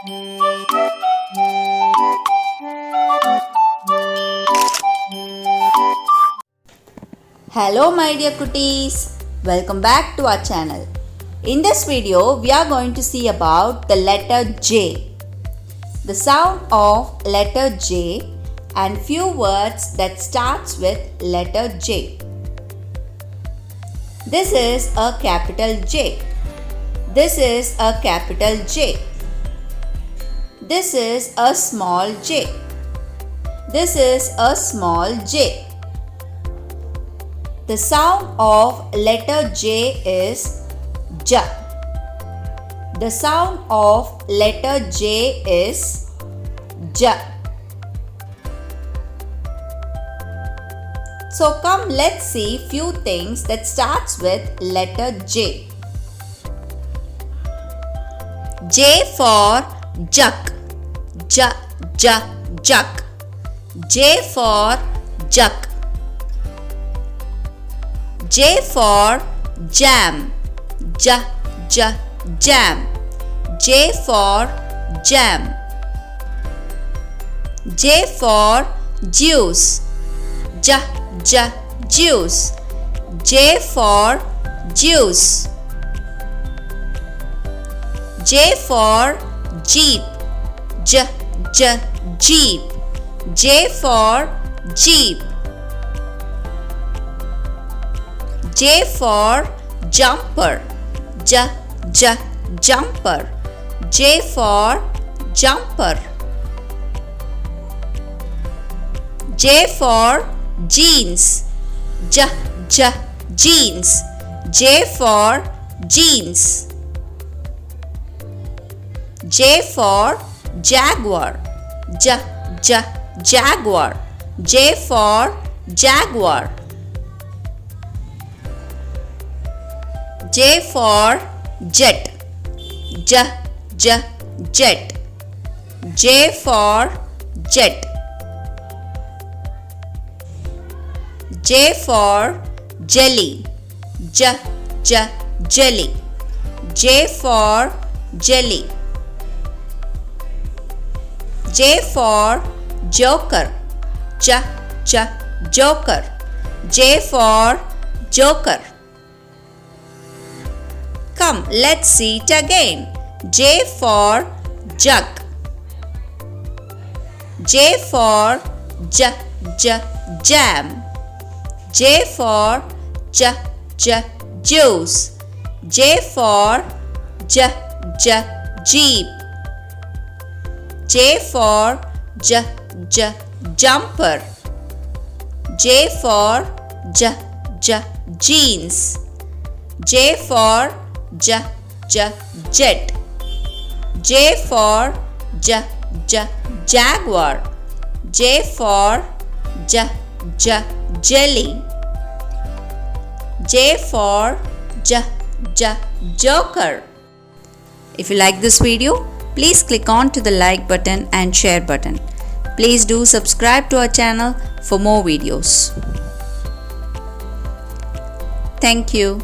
Hello my dear cuties, welcome back to our channel. In this video we are going to see about the letter J, the sound of letter J and few words that starts with letter J. This is a capital J. This is a capital J. This is a small j. This is a small j. The sound of letter J is J. The sound of letter J is J. So come, let's see few things that starts with letter J. J for Juck. J, J, Juck. J for Juck. J for Jam. J, J, Jam. J for Jam. J for Juice. J, J, Juice. J for Juice. J for Jeep. J, J, Jeep. J for Jeep. J for Jumper. J, J, Jumper. J for Jumper. J for Jeans. J, J, Jeans. J for Jeans. J for Jaguar. J, J, Jaguar. J for Jaguar. J for Jet. J, J, Jet. J for Jet. J for Jelly. J, J, Jelly. J for Jelly. J for Joker. J, J, Joker. J for Joker. Come, let's see it again. J for Jug. J for J, J, Jam. J for J, J, Juice. J for J, J, Jeep. J for J, J, Jumper. J for J, J, Jeans. J for J, J, Jet. J for J, J, Jaguar. J for J, J, Jelly. J for J, J, Joker. If you like this video, please click on to the like button and share button. Please do subscribe to our channel for more videos. Thank you.